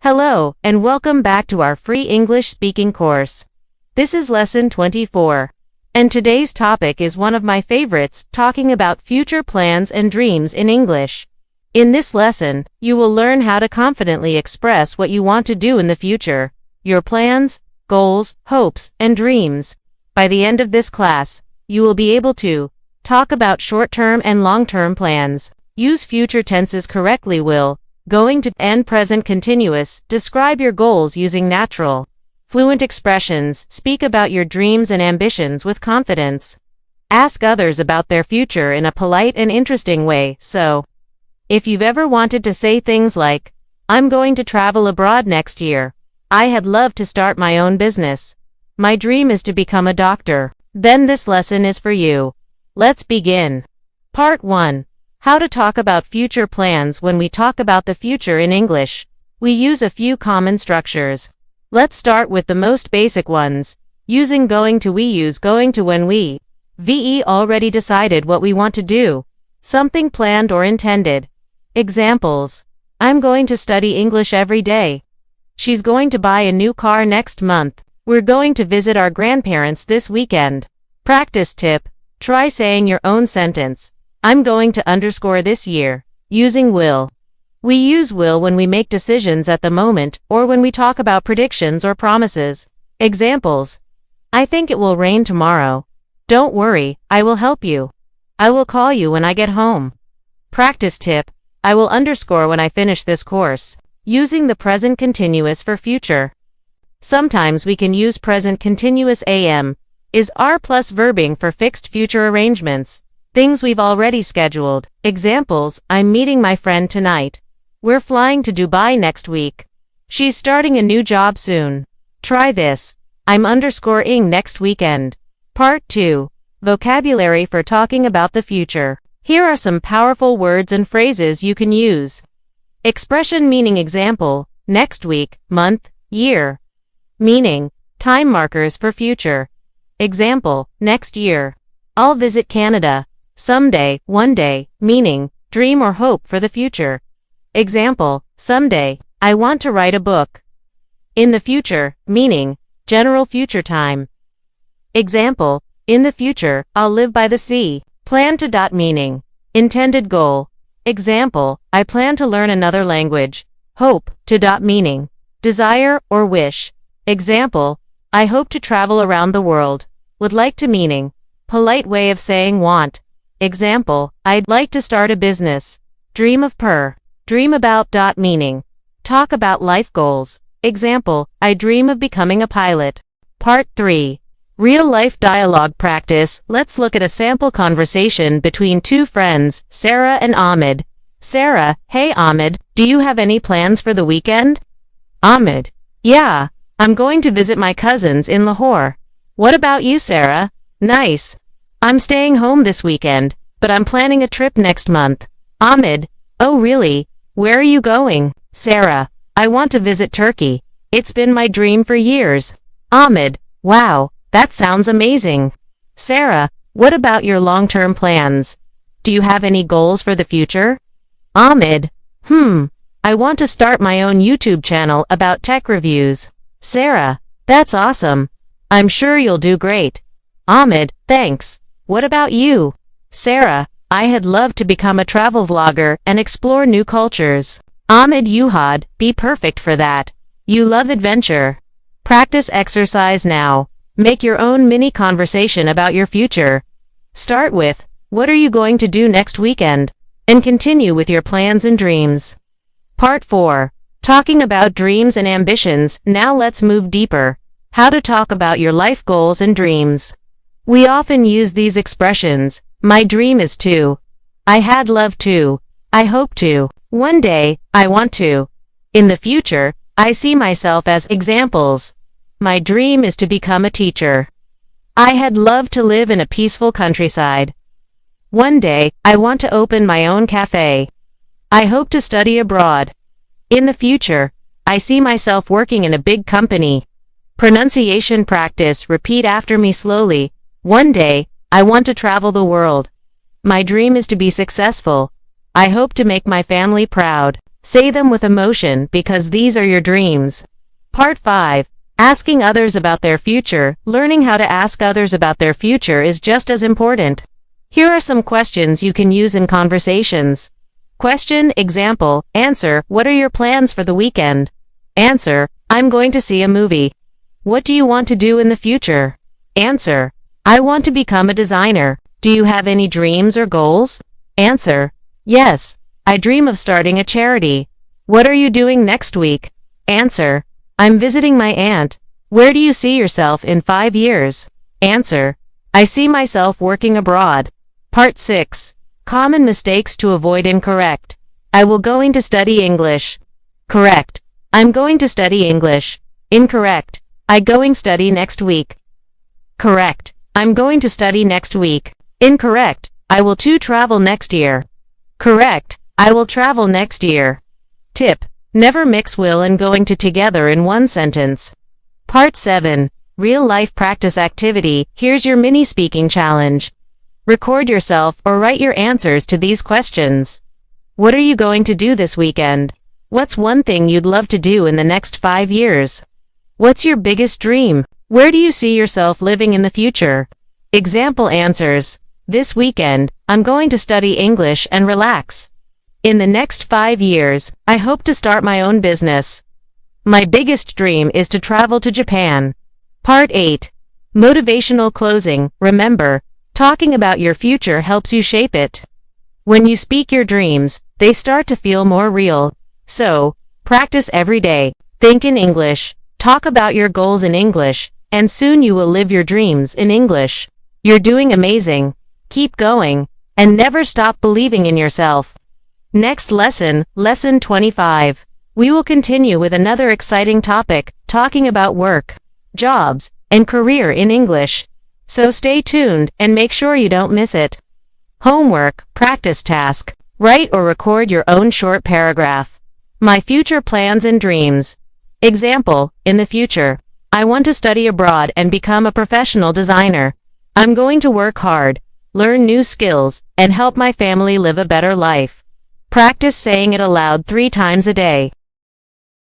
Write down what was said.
Hello, and welcome back to our free English speaking course. This is lesson 24. And today's topic is one of my favorites, talking about future plans and dreams in English. In this lesson, you will learn how to confidently express what you want to do in the future, your plans, goals, hopes, and dreams. By the end of this class, you will be able to talk about short-term and long-term plans, use future tenses correctly, will, going to, and present continuous, describe your goals using natural, fluent expressions, speak about your dreams and ambitions with confidence. Ask others about their future in a polite and interesting way. So, if you've ever wanted to say things like, I'm going to travel abroad next year, I had loved to start my own business, my dream is to become a doctor, then this lesson is for you. Let's begin. Part 1. How to talk about future plans. When we talk about the future in English, we use a few common structures. Let's start with the most basic ones. Using going to, we use going to when we already decided what we want to do, something planned or intended. Examples: I'm going to study English every day. She's going to buy a new car next month. We're going to visit our grandparents this weekend. Practice tip: try saying your own sentence. I'm going to underscore this year, using will. We use will when we make decisions at the moment or when we talk about predictions or promises. Examples: I think it will rain tomorrow. Don't worry, I will help you. I will call you when I get home. Practice tip: I will underscore when I finish this course, using the present continuous for future. Sometimes we can use present continuous am, is are plus verbing for fixed future arrangements, things we've already scheduled. Examples: I'm meeting my friend tonight. We're flying to Dubai next week. She's starting a new job soon. Try this: I'm underscoring next weekend. Part 2. Vocabulary for talking about the future. Here are some powerful words and phrases you can use. Expression meaning: example, next week, month, year. Meaning: time markers for future. Example, next year. I'll visit Canada. Someday, one day, meaning, dream or hope for the future. Example, someday, I want to write a book. In the future, meaning, general future time. Example, in the future, I'll live by the sea. Plan to, meaning, intended goal. Example, I plan to learn another language. Hope, to, meaning, desire or wish. Example, I hope to travel around the world. Would like to, meaning, polite way of saying want. Example, I'd like to start a business. Dream of dream about, meaning, talk about life goals. Example, I dream of becoming a pilot. Part 3. Real-life dialogue practice. Let's look at a sample conversation between two friends, Sarah and Ahmed. Sarah: Hey Ahmed, do you have any plans for the weekend? Ahmed: Yeah, I'm going to visit my cousins in Lahore. What about you, Sarah? Nice. I'm staying home this weekend, but I'm planning a trip next month. Ahmed: Oh really? Where are you going? Sarah: I want to visit Turkey. It's been my dream for years. Ahmed: Wow, that sounds amazing. Sarah: What about your long-term plans? Do you have any goals for the future? Ahmed: I want to start my own YouTube channel about tech reviews. Sarah: That's awesome. I'm sure you'll do great. Ahmed: Thanks. What about you? Sarah: I had loved to become a travel vlogger and explore new cultures. Ahmed: You'd be perfect for that. You love adventure. Practice exercise now. Make your own mini conversation about your future. Start with, what are you going to do next weekend? And continue with your plans and dreams. Part 4. Talking about dreams and ambitions. Now let's move deeper. How to talk about your life goals and dreams. We often use these expressions. My dream is to. I had loved to. I hope to. One day, I want to. In the future, I see myself as. Examples: My dream is to become a teacher. I had loved to live in a peaceful countryside. One day, I want to open my own cafe. I hope to study abroad. In the future, I see myself working in a big company. Pronunciation practice. Repeat after me slowly. One day, I want to travel the world. My dream is to be successful. I hope to make my family proud. Say them with emotion because these are your dreams. Part 5. Asking others about their future. Learning how to ask others about their future is just as important. Here are some questions you can use in conversations. Question, example, answer, what are your plans for the weekend? Answer, I'm going to see a movie. What do you want to do in the future? Answer, I want to become a designer. Do you have any dreams or goals? Answer, yes, I dream of starting a charity. What are you doing next week? Answer, I'm visiting my aunt. Where do you see yourself in 5 years? Answer, I see myself working abroad. Part 6. Common mistakes to avoid. Incorrect. I will going to study English. Correct. I'm going to study English. Incorrect. I going study next week. Correct. I'm going to study next week. Incorrect. I will to travel next year. Correct. I will travel next year. Tip. Never mix will and going to together in one sentence. Part 7. Real-life practice activity. Here's your mini speaking challenge. Record yourself or write your answers to these questions. What are you going to do this weekend? What's one thing you'd love to do in the next 5 years? What's your biggest dream? Where do you see yourself living in the future? Example answers. This weekend, I'm going to study English and relax. In the next 5 years, I hope to start my own business. My biggest dream is to travel to Japan. Part 8. Motivational closing. Remember, talking about your future helps you shape it. When you speak your dreams, they start to feel more real. So, practice every day. Think in English. Talk about your goals in English, and soon you will live your dreams in English. You're doing amazing. Keep going, and never stop believing in yourself. Next lesson, Lesson 25. We will continue with another exciting topic, talking about work, jobs, and career in English. So stay tuned and make sure you don't miss it. Homework, practice task. Write or record your own short paragraph. My future plans and dreams. Example, in the future, I want to study abroad and become a professional designer. I'm going to work hard, learn new skills, and help my family live a better life. Practice saying it aloud 3 times a day.